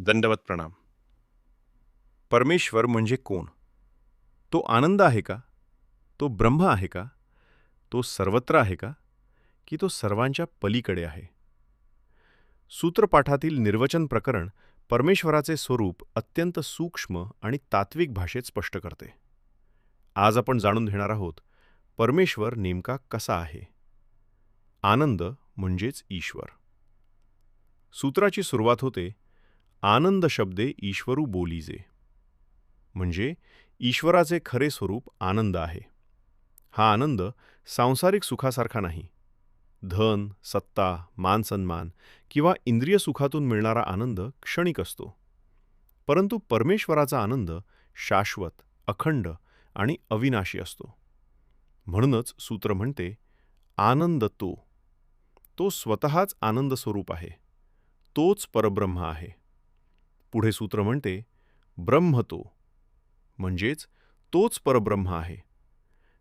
दंडवत प्रणाम. परमेश्वर म्हणजे कोण? तो आनंद आहे का? तो ब्रह्म आहे का? तो सर्वत्र आहे का? की तो सर्वांच्या पलीकडे आहे? सूत्रपाठातील निर्वचन प्रकरण परमेश्वराचे स्वरूप अत्यंत सूक्ष्म आणि तात्विक भाषेत स्पष्ट करते. आज आपण जाणून घेणार आहोत परमेश्वर नेमका कसा आहे. आनंद म्हणजेच ईश्वर. सूत्राची सुरुवात होते, आनंद शब्दे ईश्वरू बोलीजे. म्हणजे ईश्वराचे खरे स्वरूप आनंद आहे. हा आनंद सांसारिक सुखासारखा नाही. धन, सत्ता, मानसन्मान किंवा इंद्रिय सुखातून मिळणारा आनंद क्षणिक असतो. परंतु परमेश्वराचा आनंद शाश्वत, अखंड आणि अविनाशी असतो. म्हणूनच सूत्र म्हणते, आनंद तो स्वतःच आनंद स्वरूप आहे. तोच परब्रह्म आहे. पुढे सूत्र म्हणते, ब्रह्म म्हणजेच तोच परब्रह्म आहे.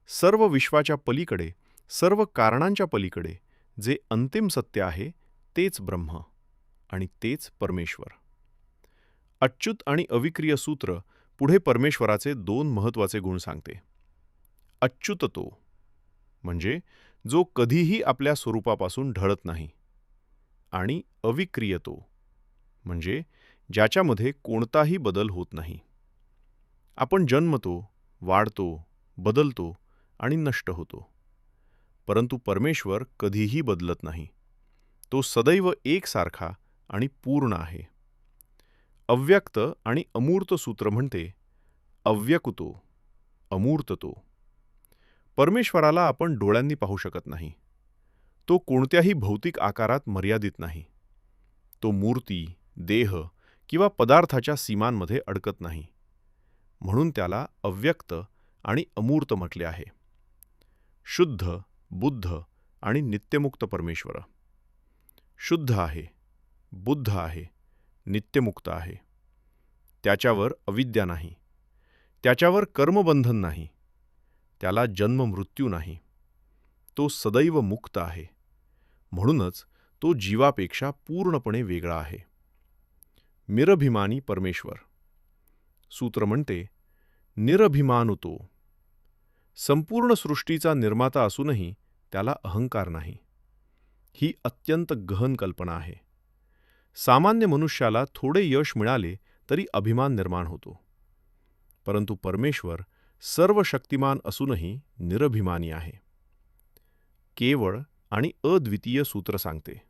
सर्व विश्वाच्या पलीकडे, सर्व कारणांच्या पलीकडे जे अंतिम सत्य आहे तेच ब्रह्म आणि तेच परमेश्वर. अच्युत आणि अविक्रिय सूत्र पुढे परमेश्वराचे दोन महत्त्वाचे गुण सांगते. अच्युत म्हणजे जो कधीही आपल्या स्वरूपापासून ढळत नाही, आणि अविक्रिय म्हणजे ज्याच्यामध्ये कोणताही बदल होत नाही. आपण जन्मतो, वाढतो, बदलतो आणि नष्ट होतो. परंतु परमेश्वर कधीही बदलत नाही. तो सदैव एकसारखा आणि पूर्ण आहे. अव्यक्त आणि अमूर्त सूत्र म्हणते, अव्यकुतो, अमूर्त परमेश्वराला आपण डोळ्यांनी पाहू शकत नाही. तो कोणत्याही भौतिक आकारात मर्यादित नाही. तो मूर्ती, देह किंवा पदार्थाच्या सीमांमध्ये अडकत नाही. म्हणून त्याला अव्यक्त आणि अमूर्त म्हटले आहे. शुद्ध, बुद्ध आणि नित्यमुक्त परमेश्वर. शुद्ध आहे, बुद्ध आहे, नित्यमुक्त आहे. त्याच्यावर अविद्या नाही. त्याच्यावर कर्मबंधन नाही. त्याला जन्म मृत्यू नाही. तो सदैव मुक्त आहे. म्हणूनच तो जीवापेक्षा पूर्णपणे वेगळा आहे. निरभिमानी परमेश्वर. सूत्र म्हणते, निरभिमानुतो. संपूर्ण सृष्टीचा निर्माता असूनही त्याला अहंकार नाही. ही अत्यंत गहन कल्पना आहे. सामान्य मनुष्याला थोडे यश मिळाले तरी अभिमान निर्माण होतो. परंतु परमेश्वर सर्व शक्तिमान असूनही निरभिमानी आहे. केवळ आणि अद्वितीय सूत्र सांगते,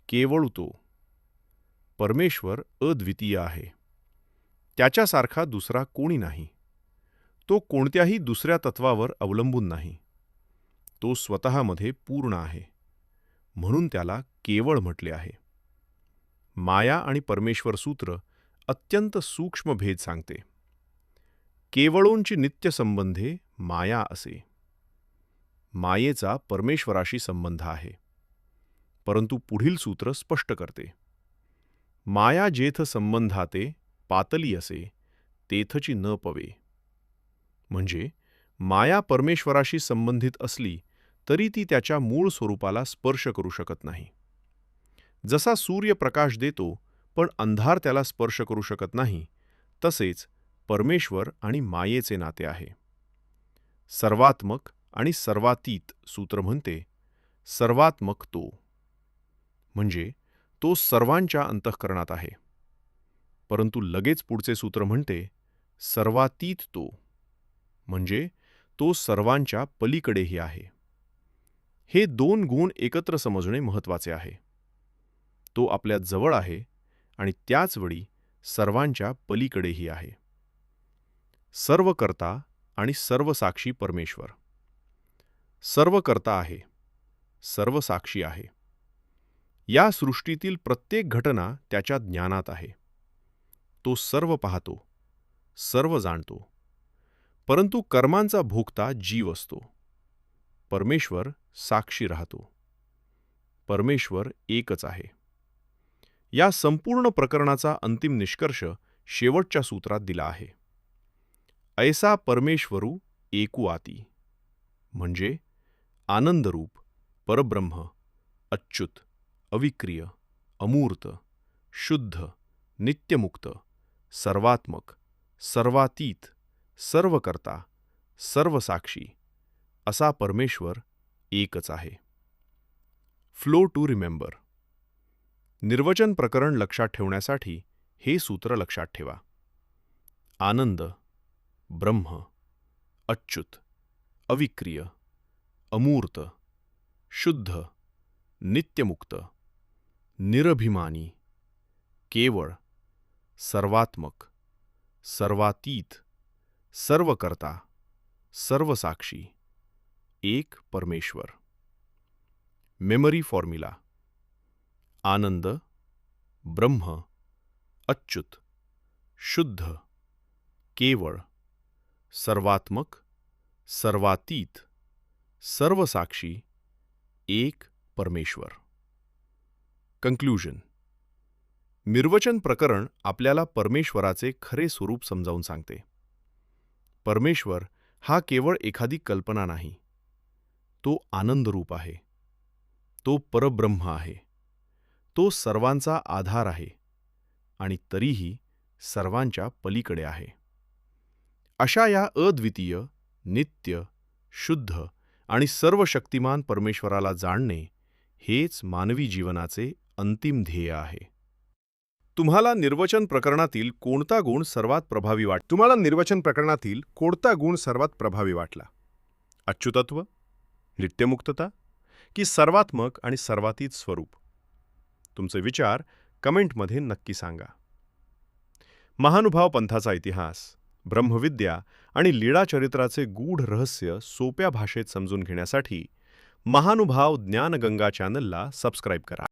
केवळ परमेश्वर अद्वितीय आहे. त्याच्यासारखा दुसरा कोणी नाही. तो कोणत्याही दुसऱ्या तत्वावर अवलंबून नाही. तो स्वतःमध्ये पूर्ण आहे. म्हणून त्याला केवळ म्हटले आहे. माया आणि परमेश्वर सूत्र अत्यंत सूक्ष्म भेद सांगते. केवळोंची नित्य संबंधे माया असे. मायेचा परमेश्वराशी संबंध आहे. परंतु पुढील सूत्र स्पष्ट करते, माया जेथ संबंधाते पातली असे तेथची न पवे. म्हणजे माया परमेश्वराशी संबंधित असली तरी ती त्याच्या मूळ स्वरूपाला स्पर्श करू शकत नाही. जसा सूर्य प्रकाश देतो पण अंधार त्याला स्पर्श करू शकत नाही, तसेच परमेश्वर आणि मायेचे नाते आहे. सर्वात्मक आणि सर्वातीत सूत्र म्हणते, सर्वात्मक म्हणजे तो सर्वांच्या अंतःकरणात आहे. परंतु लगेच पुढचे सूत्र म्हणते, सर्वातीत म्हणजे तो सर्वांच्या पलीकडेही आहे. हे दोन गुण एकत्र समजणे महत्त्वाचे आहे. तो आपल्या जवळ आहे आणि त्याचवेळी सर्वांच्या पलीकडेही आहे. सर्वकर्ता आणि सर्वसाक्षी परमेश्वर. सर्वकर्ता आहे, सर्वसाक्षी आहे. या सृष्टीतील प्रत्येक घटना त्याच्या ज्ञानात आहे. तो सर्व पाहतो, सर्व जाणतो. परंतु कर्मांचा भोगता जीव असतो. परमेश्वर साक्षी राहतो. परमेश्वर एकच आहे. या संपूर्ण प्रकरणाचा अंतिम निष्कर्ष शेवटच्या सूत्रात दिला आहे. ऐसा परमेश्वरू एकू आती. म्हणजे आनंदरूप, परब्रह्म, अच्युत, अविक्रिय, अमूर्त, शुद्ध, नित्यमुक्त, सर्वात्मक, सर्वातीत, सर्वकर्ता, सर्वसाक्षी असा परमेश्वर एकच आहे. Flow to remember. निर्वचन प्रकरण लक्षात ठेवण्यासाठी हे सूत्र लक्षात ठेवा. आनंद, ब्रह्म, अच्युत, अविक्रिय, अमूर्त, शुद्ध, नित्यमुक्त, निरभिमानी, केवळ, सर्वात्मक, सर्वातीत, सर्वकर्ता, सर्वसाक्षी, एक परमेश्वर. Memory formula. आनंद, ब्रह्म, अच्युत, शुद्ध, केवळ, सर्वात्मक, सर्वातीत, सर्वसाक्षी, एक परमेश्वर. कंक्लुजन. निर्वचन प्रकरण आपल्याला परमेश्वराचे खरे स्वरूप समजावून सांगते. परमेश्वर हा केवळ एखादी कल्पना नाही. तो आनंदरूप आहे. तो परब्रह्म आहे. तो सर्वांचा आधार आहे आणि तरीही सर्वांच्या पलीकडे आहे. अशा या अद्वितीय, नित्य, शुद्ध आणि सर्वशक्तिमान परमेश्वराला जाणणे हेच मानवी जीवनाचे अंतिम ध्येय आहे. तुम्हाला निर्वचन प्रकरणातील कोणता गुण सर्वात प्रभावी वाटला? अच्युतत्व, नित्यमुक्तता की सर्वात्मक आणि सर्वातीत स्वरूप? तुमचे विचार कमेंटमध्ये नक्की सांगा. महानुभाव पंथाचा इतिहास, ब्रह्मविद्या आणि लीळा चरित्राचे गूढ रहस्य सोप्या भाषेत समजून घेण्यासाठी महानुभाव ज्ञानगंगा चॅनलला सबस्क्राईब करा.